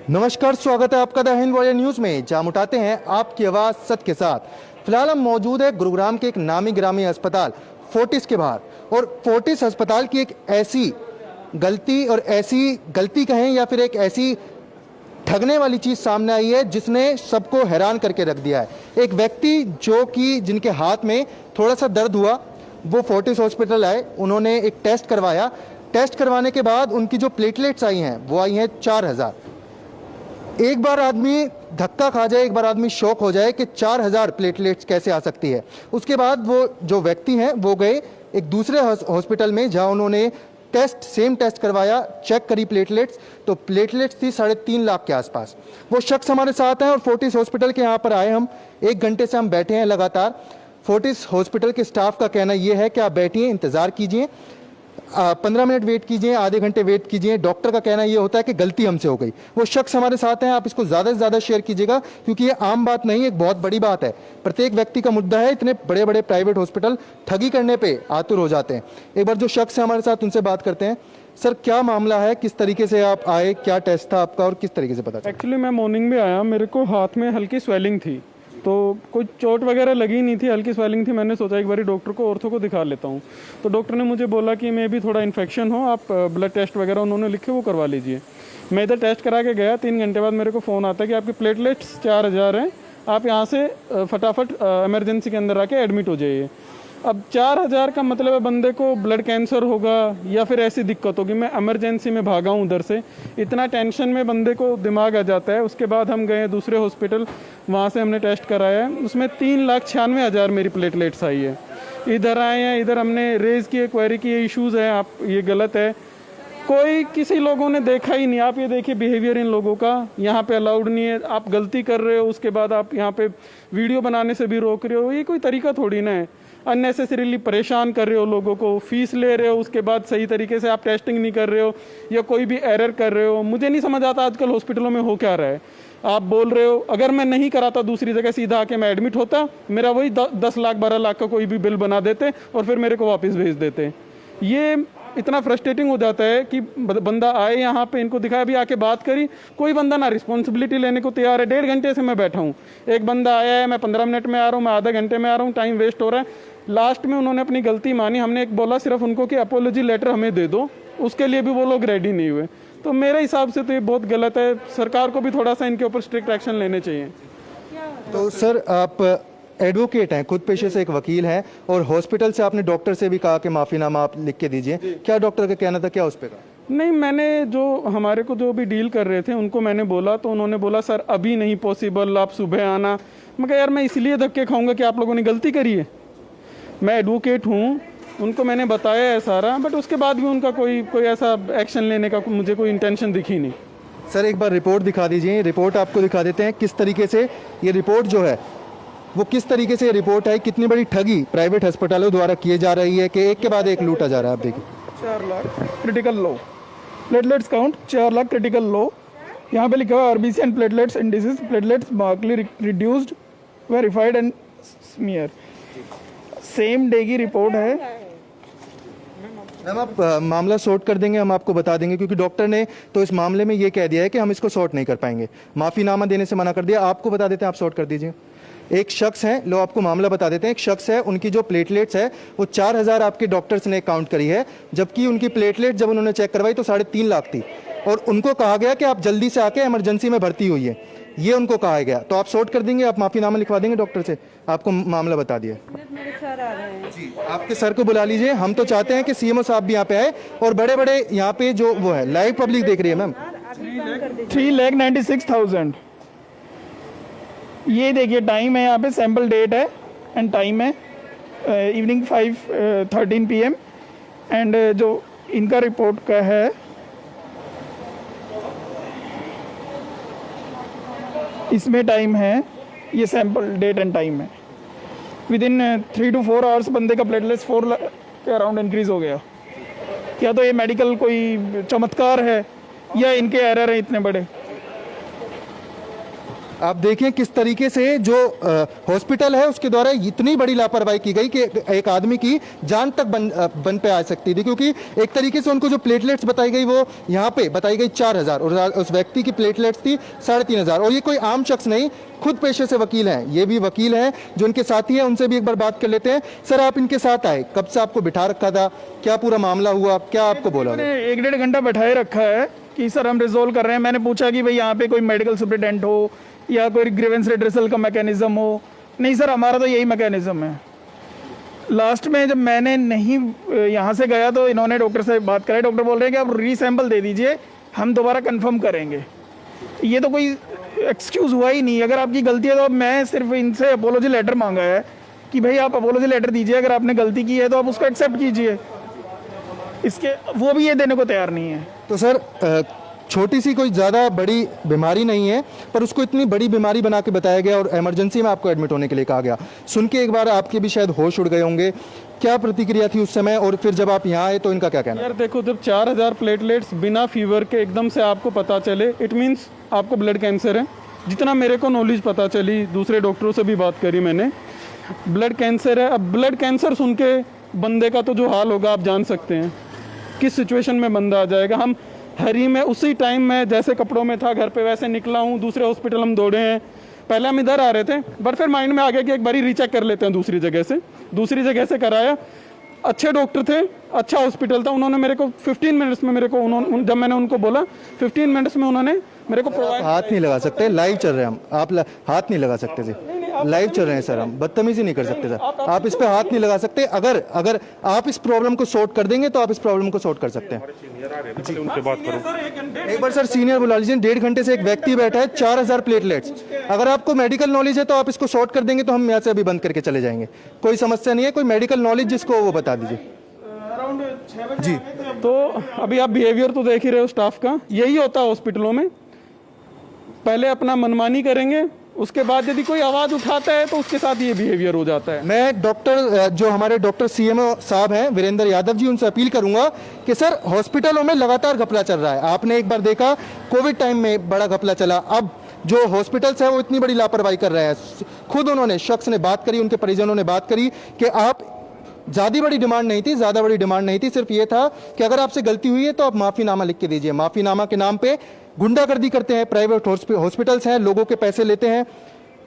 नमस्कार, स्वागत है आपका द हिंद वॉरियर न्यूज में, जहां उठाते हैं आपकी आवाज सत्य के साथ। फिलहाल हम मौजूद है गुरुग्राम के एक नामी गिरामी अस्पताल फोर्टिस के बाहर, और फोर्टिस अस्पताल की एक ऐसी गलती कहें या फिर एक ऐसी ठगने वाली चीज सामने आई है जिसने सबको हैरान करके रख दिया है। एक व्यक्ति जिनके हाथ में थोड़ा सा दर्द हुआ, वो फोर्टिस हॉस्पिटल आए, उन्होंने एक टेस्ट करवाया। टेस्ट करवाने के बाद उनकी जो प्लेटलेट्स आई हैं वो आई हैं 4000। एक बार आदमी धक्का खा जाए, एक बार आदमी शॉक हो जाए कि 4000 प्लेटलेट्स कैसे आ सकती है। उसके बाद वो जो व्यक्ति हैं वो गए एक दूसरे हॉस्पिटल में, जहां उन्होंने सेम टेस्ट करवाया, चेक करी प्लेटलेट्स, तो प्लेटलेट्स थी 3.5 लाख के आसपास। वो शख्स हमारे साथ हैं और फोर्टिस हॉस्पिटल के यहाँ पर आए। हम 1 घंटे से हम बैठे हैं लगातार। फोर्टिस हॉस्पिटल के स्टाफ का कहना यह है कि आप बैठिए, इंतज़ार कीजिए, 15 मिनट वेट कीजिए, आधे घंटे वेट कीजिए। डॉक्टर का कहना यह होता है कि गलती हमसे हो गई। वो शख्स हमारे साथ हैं, आप इसको ज़्यादा से ज़्यादा शेयर कीजिएगा, क्योंकि ये आम बात नहीं, एक बहुत बड़ी बात है। प्रत्येक व्यक्ति का मुद्दा है, इतने बड़े बड़े प्राइवेट हॉस्पिटल ठगी करने पे आतुर हो जाते हैं। एक बार जो शख्स है हमारे साथ, उनसे बात करते हैं। सर, क्या मामला है, किस तरीके से आप आए, क्या टेस्ट था आपका और किस तरीके से पता चला? एक्चुअली मैं मॉर्निंग में आया, मेरे को हाथ में हल्की स्वेलिंग थी, तो कोई चोट वगैरह लगी नहीं थी, हल्की स्वेलिंग थी। मैंने सोचा एक बार डॉक्टर को, ऑर्थो को दिखा लेता हूँ। तो डॉक्टर ने मुझे बोला कि मे भी थोड़ा इन्फेक्शन हो, आप ब्लड टेस्ट वगैरह उन्होंने लिखे वो करवा लीजिए। मैं इधर टेस्ट करा के गया, 3 घंटे बाद मेरे को फ़ोन आता है कि आपकी प्लेटलेट्स 4000 हैं, आप यहाँ से फटाफट इमरजेंसी के अंदर आके एडमिट हो जाइए। अब 4000 का मतलब है बंदे को ब्लड कैंसर होगा या फिर ऐसी दिक्कत होगी। मैं इमरजेंसी में भागा हूँ उधर से, इतना टेंशन में बंदे को दिमाग आ जाता है। उसके बाद हम गए दूसरे हॉस्पिटल, वहाँ से हमने टेस्ट कराया, उसमें 3,96,000 मेरी प्लेटलेट्स आई है। इधर आए हैं, इधर हमने रेज़ की क्वेरी की, ये इशूज़ हैं, आप ये गलत है। कोई किसी लोगों ने देखा ही नहीं। आप ये देखिए बिहेवियर इन लोगों का, यहाँ पे अलाउड नहीं है, आप गलती कर रहे हो, उसके बाद आप यहाँ पे वीडियो बनाने से भी रोक रहे हो। ये कोई तरीका थोड़ी ना है। अननेसेसरीली परेशान कर रहे हो लोगों को, फीस ले रहे हो, उसके बाद सही तरीके से आप टेस्टिंग नहीं कर रहे हो या कोई भी एरर कर रहे हो। मुझे नहीं समझ आता आजकल हॉस्पिटलों में हो क्या रहा है। आप बोल रहे हो, अगर मैं नहीं कराता दूसरी जगह, सीधा आके मैं एडमिट होता, मेरा वही 10 लाख 12 लाख का कोई भी बिल बना देते और फिर मेरे को वापस भेज देते। ये इतना फ्रस्ट्रेटिंग हो जाता है कि बंदा आए यहाँ पे, इनको दिखाया, भी आके बात करी, कोई बंदा ना रिस्पॉन्सिबिलिटी लेने को तैयार है। 1.5 घंटे से मैं बैठा हूँ, एक बंदा आया है, मैं 15 मिनट में आ रहा हूँ, मैं आधे घंटे में आ रहा हूँ, टाइम वेस्ट हो रहा है। लास्ट में उन्होंने अपनी गलती मानी। हमने एक बोला सिर्फ उनको कि अपोलॉजी लेटर हमें दे दो, उसके लिए भी वो लोग रेडी नहीं हुए। तो मेरे हिसाब से तो ये बहुत गलत है। सरकार को भी थोड़ा सा इनके ऊपर स्ट्रिक्ट एक्शन लेने चाहिए। तो सर, आप एडवोकेट हैं, खुद पेशे से एक वकील हैं, और हॉस्पिटल से आपने डॉक्टर से भी कहा कि माफ़ीनामा आप लिख के दीजिए। क्या डॉक्टर का कहना था, क्या उस पर कहा? नहीं, मैंने जो हमारे को जो भी डील कर रहे थे उनको मैंने बोला, तो उन्होंने बोला सर अभी नहीं पॉसिबल, आप सुबह आना। मैं कहा यार, मैं इसलिए धक्के खाऊंगा कि आप लोगों ने गलती करी है? मैं एडवोकेट हूँ, उनको मैंने बताया है सारा, बट उसके बाद भी उनका कोई ऐसा एक्शन लेने का मुझे कोई इंटेंशन दिखी नहीं। सर, एक बार रिपोर्ट दिखा दीजिए। रिपोर्ट आपको दिखा देते हैं किस तरीके से ये रिपोर्ट जो है वो किस तरीके से रिपोर्ट है, कितनी बड़ी ठगी प्राइवेट अस्पतालों द्वारा किए जा रही है कि एक के बाद एक लूटा जा रहा है। आप देखिए, 4 लाख क्रिटिकल लो, प्लेटलेट्स काउंट 4 लाख क्रिटिकल लो। यहाँ पे लिखा हुआ RBC and platelets indices, platelets markedly reduced, verified and smear. Same day की रिपोर्ट है। मैम, आप मामला सॉर्ट कर देंगे, हम आपको बता देंगे, क्योंकि डॉक्टर ने तो इस मामले में ये कह दिया है कि हम इसको सॉर्ट नहीं कर पाएंगे, माफ़ीनामा देने से मना कर दिया। आपको बता देते हैं, आप सॉर्ट कर दीजिए। एक शख्स है, लो आपको मामला बता देते हैं। एक शख्स है, उनकी जो प्लेटलेट्स है वो 4000 आपके डॉक्टर्स ने काउंट करी है, जबकि उनकी प्लेटलेट जब उन्होंने चेक करवाई तो 3.5 लाख थी, और उनको कहा गया कि आप जल्दी से आके इमरजेंसी में भर्ती हुई है, ये उनको कहा गया। तो आप सॉर्ट कर देंगे, आप माफ़ीनामा लिखवा देंगे डॉक्टर से? आपको मामला बता दिया मेरे सर आ रहे हैं जी, आपके सर को बुला लीजिए। हम तो चाहते हैं कि सीएमओ साहब भी यहाँ पे आए, और बड़े बड़े यहाँ पे जो वो है, लाइव पब्लिक देख रही है। मैम, 3,96,000। ये देखिए टाइम है, यहाँ पे सैम्पल डेट है एंड टाइम है इवनिंग 5:13 PM, एंड जो इनका रिपोर्ट का है इसमें टाइम है, ये सैम्पल डेट एंड टाइम है। विद इन 3 to 4 आवर्स बंदे का प्लेटलेट्स 4 लाख के अराउंड इंक्रीज हो गया। या तो ये मेडिकल कोई चमत्कार है या इनके एरर है इतने बड़े। आप देखें किस तरीके से जो हॉस्पिटल है उसके द्वारा इतनी बड़ी लापरवाही की गई कि एक आदमी की जान तक बन पे आ सकती थी, क्योंकि एक तरीके से उनको जो प्लेटलेट्स बताई गई वो यहाँ पे बताई गई 4000 और उस व्यक्ति की प्लेटलेट्स थी 3500। और ये कोई आम शख्स नहीं, खुद पेशे से वकील हैं, ये भी वकील हैं जो उनके साथी हैं, उनसे भी एक बार बात कर लेते हैं। सर आप इनके साथ आए, कब से आपको बिठा रखा था, क्या पूरा मामला हुआ, क्या आपको बोला? मैंने 1-1.5 घंटा बैठाए रखा है कि सर हम रिजोल्व कर रहे हैं। मैंने पूछा कि भाई यहाँ पे कोई मेडिकल सुपरिटेंडेंट हो या कोई ग्रीवेंस रिड्रेसल का मैकेनिज्म हो। नहीं सर, हमारा तो यही मैकेनिज्म है। लास्ट में जब मैंने नहीं यहाँ से गया तो इन्होंने डॉक्टर से बात कराई। डॉक्टर बोल रहे हैं कि आप रीसैम्पल दे दीजिए, हम दोबारा कंफर्म करेंगे। ये तो कोई एक्सक्यूज़ हुआ ही नहीं। अगर आपकी गलती है तो मैं सिर्फ इनसे अपोलॉजी लेटर मांगा है कि भाई आप अपोलॉजी लेटर दीजिए, अगर आपने गलती की है तो आप उसको एक्सेप्ट कीजिए। इसके वो भी ये देने को तैयार नहीं है। तो सर छोटी सी कोई ज़्यादा बड़ी बीमारी नहीं है, पर उसको इतनी बड़ी बीमारी बना के बताया गया और इमरजेंसी में आपको एडमिट होने के लिए कहा गया। सुन के एक बार आपके भी शायद होश उड़ गए होंगे, क्या प्रतिक्रिया थी उस समय, और फिर जब आप यहाँ आए तो इनका क्या कहना? यार देखो, जब 4000 प्लेटलेट्स बिना फीवर के एकदम से आपको पता चले, इट मीन्स आपको ब्लड कैंसर है। जितना मेरे को नॉलेज पता चली, दूसरे डॉक्टरों से भी बात करी मैंने, ब्लड कैंसर है। अब ब्लड कैंसर सुन के बंदे का तो जो हाल होगा आप जान सकते हैं, किस सिचुएशन में बंदा आ जाएगा। हम हरी में उसी टाइम में जैसे कपड़ों में था घर पे वैसे निकला हूँ, दूसरे हॉस्पिटल हम दौड़े हैं। पहले हम इधर आ रहे थे, बट फिर माइंड में आ गया कि एक बारी रीचेक कर लेते हैं दूसरी जगह से कराया। अच्छे डॉक्टर थे, अच्छा हॉस्पिटल था। उन्होंने मेरे को 15 मिनट्स में जब मैंने उनको बोला 15 मिनट्स में उन्होंने मेरे को प्रोवाइड। हाथ नहीं लगा सकते, लाइव चल रहे हैं हम, आप हाथ नहीं लगा सकते जी, लाइव चल रहे हैं सर, हम बदतमीजी नहीं कर सकते सर, आप इस पे हाथ नहीं लगा सकते। अगर आप इस प्रॉब्लम को सॉर्ट कर देंगे तो आप इस प्रॉब्लम को सॉर्ट कर सकते हैं। उनसे बात करो। एक बार सर सीनियर बुला लीजिए। 1.5 घंटे से एक व्यक्ति बैठा है, 4000 प्लेटलेट्स। अगर आपको मेडिकल नॉलेज है तो आप इसको सॉर्ट कर देंगे तो हम यहाँ से अभी बंद करके चले जाएंगे, कोई समस्या नहीं है। कोई मेडिकल नॉलेज जिसको वो बता दीजिए जी। तो अभी आप बिहेवियर तो देख ही रहे हो स्टाफ का, यही होता है हॉस्पिटलों में। पहले अपना मनमानी करेंगे, उसके बाद यदि कोई आवाज उठाता है तो उसके साथ ये बिहेवियर हो जाता है। मैं डॉक्टर जो हमारे डॉक्टर सीएमओ साहब हैं वीरेंद्र यादव जी, उनसे अपील करूंगा कि सर हॉस्पिटलों में लगातार घपला चल रहा है। आपने एक बार देखा कोविड टाइम में बड़ा घपला चला, अब जो हॉस्पिटल्स है वो इतनी बड़ी लापरवाही कर रहे हैं। खुद उन्होंने शख्स ने बात करी, उनके परिजनों ने बात करी कि आप ज़्यादा बड़ी डिमांड नहीं थी, सिर्फ ये था कि अगर आपसे गलती हुई है तो आप माफ़ीनामा लिख के दीजिए। माफ़ीनामा के नाम पे गुंडागर्दी करते हैं, प्राइवेट हॉस्पिटल्स हैं, लोगों के पैसे लेते हैं।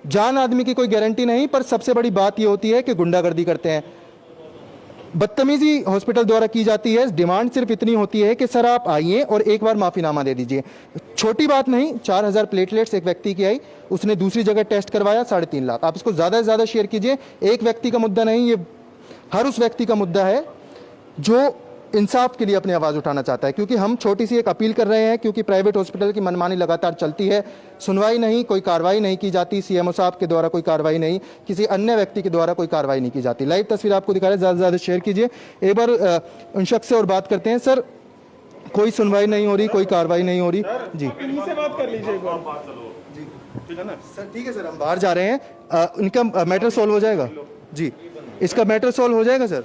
जान आदमी की कोई गारंटी नहीं, पर सबसे बड़ी बात ये होती है कि गुंडागर्दी करते हैं, बदतमीजी हॉस्पिटल द्वारा की जाती है। डिमांड सिर्फ इतनी होती है कि सर आप आइए और एक बार माफ़ीनामा दे दीजिए। छोटी बात नहीं, 4000 प्लेटलेट्स एक व्यक्ति की आई, उसने दूसरी जगह टेस्ट करवाया 3.5 लाख। आप इसको ज़्यादा से ज़्यादा शेयर कीजिए। एक व्यक्ति का मुद्दा नहीं, ये हर उस व्यक्ति का मुद्दा है जो इंसाफ के लिए अपनी आवाज़ उठाना चाहता है। क्योंकि हम छोटी सी एक अपील कर रहे हैं, क्योंकि प्राइवेट हॉस्पिटल की मनमानी लगातार चलती है, सुनवाई नहीं, कोई कार्रवाई नहीं की जाती, सीएमओ साहब के द्वारा कोई कार्रवाई नहीं, किसी अन्य व्यक्ति के द्वारा कोई कार्रवाई नहीं की जाती। लाइव तस्वीर आपको दिखा रहे हैं, ज़्यादा से ज़्यादा शेयर कीजिए। एक बार उन शख्स से और बात करते हैं। सर कोई सुनवाई नहीं हो रही, कोई कार्रवाई नहीं हो रही जी। इनसे बात कर लीजिए सर ठीक है सर, हम बाहर जा रहे हैं, इनका मैटर सॉल्व हो जाएगा जी, इसका मैटर सॉल्व हो जाएगा सर।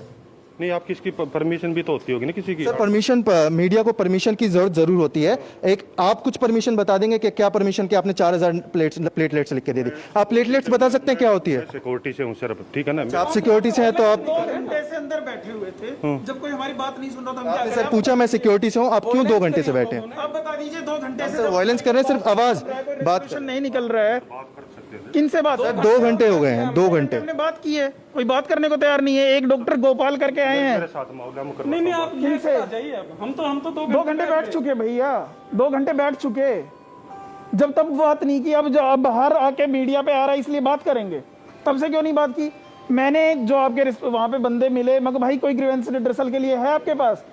नहीं, आपकी इसकी परमिशन भी तो होती होगी ना किसी की? सर परमिशन, मीडिया को परमिशन की जरूर होती है। एक आप कुछ परमिशन बता देंगे कि क्या परमिशन कि आपने 4000 प्लेटलेट्स लिख के दे दी। आप प्लेटलेट्स बता सकते हैं क्या होती है? सिक्योरिटी से हूँ सर, ठीक है ना? आप सिक्योरिटी से हैं तो आप 2 घंटे से अंदर बैठे हुए थे, जब कोई हमारी बात नहीं सुन रहा था हम क्या आपने करें? सर पूछा मैं सिक्योरिटी से हूँ, आप क्यों 2 घंटे से बैठे हैं? आप बता दीजिए 2 घंटे से सर वायलेंस कर रहे हैं, सिर्फ आवाज बात रेजोल्यूशन नहीं निकल रहा है। किन से बात? 2 घंटे हो गए हैं, 2 घंटे। हमने बात की है, कोई बात करने को तैयार नहीं है। एक डॉक्टर गोपाल करके आए हैं, मेरे साथ मामला मुकदमा नहीं आप किन से? जाइए अब। हम तो 2 घंटे बैठ चुके भैया, 2 घंटे बैठ चुके। जब तब बात नहीं की, अब जो अब बाहर आके मीडिया पे आ रहा है इसलिए बात करेंगे। तब से क्यों नहीं बात की? मैंने जो आपके वहां पे बंदे मिले, मगर भाई कोई ग्रीवेंस रिड्रेसल के लिए है आपके पास?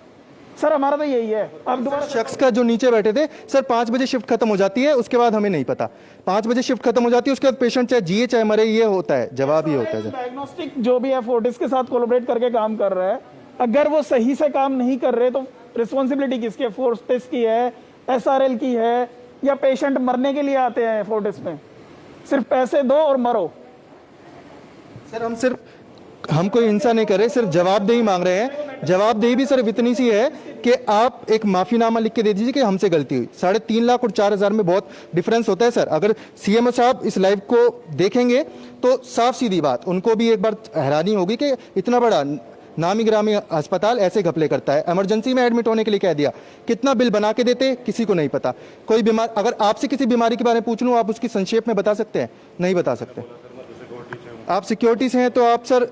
सर हमारा तो यही है। अब दोबारा शख्स का जो नीचे बैठे थे सर, 5 बजे शिफ्ट खत्म हो जाती है, उसके बाद हमें नहीं पता। 5 बजे शिफ्ट खत्म हो जाती है, उसके बाद पेशेंट चाहे जिए चाहे मरे, ये होता है, जवाब ये होता है। डायग्नोस्टिक जो भी है फोर्टिस के साथ कोलैबोरेट करके काम कर रहा है, अगर वो सही से काम नहीं कर रहे तो रिस्पॉन्सिबिलिटी किसकी है? फोर्टिस की है, एसआरएल की है, या पेशेंट मरने के लिए आते हैं फोर्टिस में? सिर्फ पैसे दो और मरो। सर हम कोई हिंसा नहीं कर रहे, सिर्फ जवाबदेही मांग रहे हैं। जवाबदेही भी सिर्फ इतनी सी है कि आप एक माफ़ीनामा लिख के दे दीजिए कि हमसे गलती हुई। 3.5 लाख और 4,000 में बहुत डिफरेंस होता है सर। अगर सीएमओ साहब इस लाइव को देखेंगे तो साफ सीधी बात उनको भी एक बार हैरानी होगी कि इतना बड़ा नामी ग्रामी अस्पताल ऐसे घपले करता है। इमरजेंसी में एडमिट होने के लिए कह दिया, कितना बिल बना के देते किसी को नहीं पता। कोई बीमार, अगर आपसे किसी बीमारी के बारे में पूछ लूँ आप उसकी संक्षेप में बता सकते हैं? नहीं बता सकते। आप सिक्योरिटी से हैं तो आप सर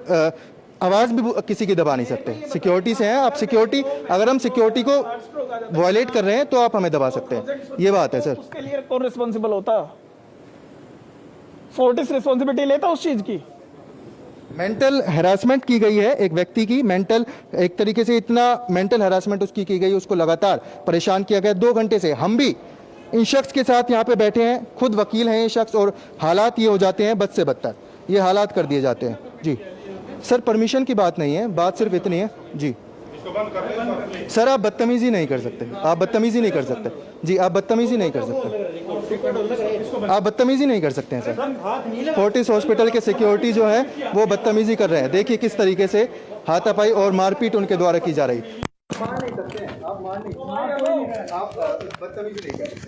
आवाज़ भी किसी की दबा नहीं सकते। सिक्योरिटी से हैं आप, सिक्योरिटी, अगर हम सिक्योरिटी को वायलेट कर रहे हैं तो आप हमें दबा सकते हैं, ये बात है सर। उसके लिए कौन रिस्पॉन्सिबल होता? फोर्टिस रिस्पॉन्सिबिलिटी लेता उस चीज की? मेंटल हैरासमेंट की गई है एक व्यक्ति की, मेंटल, एक तरीके से इतना मेंटल हैरासमेंट उसकी की गई, उसको लगातार परेशान किया गया 2 घंटे से। हम भी इन शख्स के साथ यहाँ पे बैठे हैं, खुद वकील हैं ये शख्स, और हालात ये हो जाते हैं बद से बदतर, ये हालात कर दिए जाते हैं। जी सर, परमिशन की बात नहीं है, बात सिर्फ इतनी है। जी सर, आप बदतमीजी नहीं कर सकते, आप बदतमीजी नहीं कर सकते। जी आप बदतमीजी नहीं कर सकते, आप बदतमीजी नहीं कर सकते हैं सर। फोर्टिस हॉस्पिटल के सिक्योरिटी जो है वो बदतमीजी कर रहे हैं। देखिए किस तरीके से हाथापाई और मारपीट उनके द्वारा की जा रही। मान नहीं सकते हैं आप, मान नहीं, आप बदतमीजी नहीं कर सकते।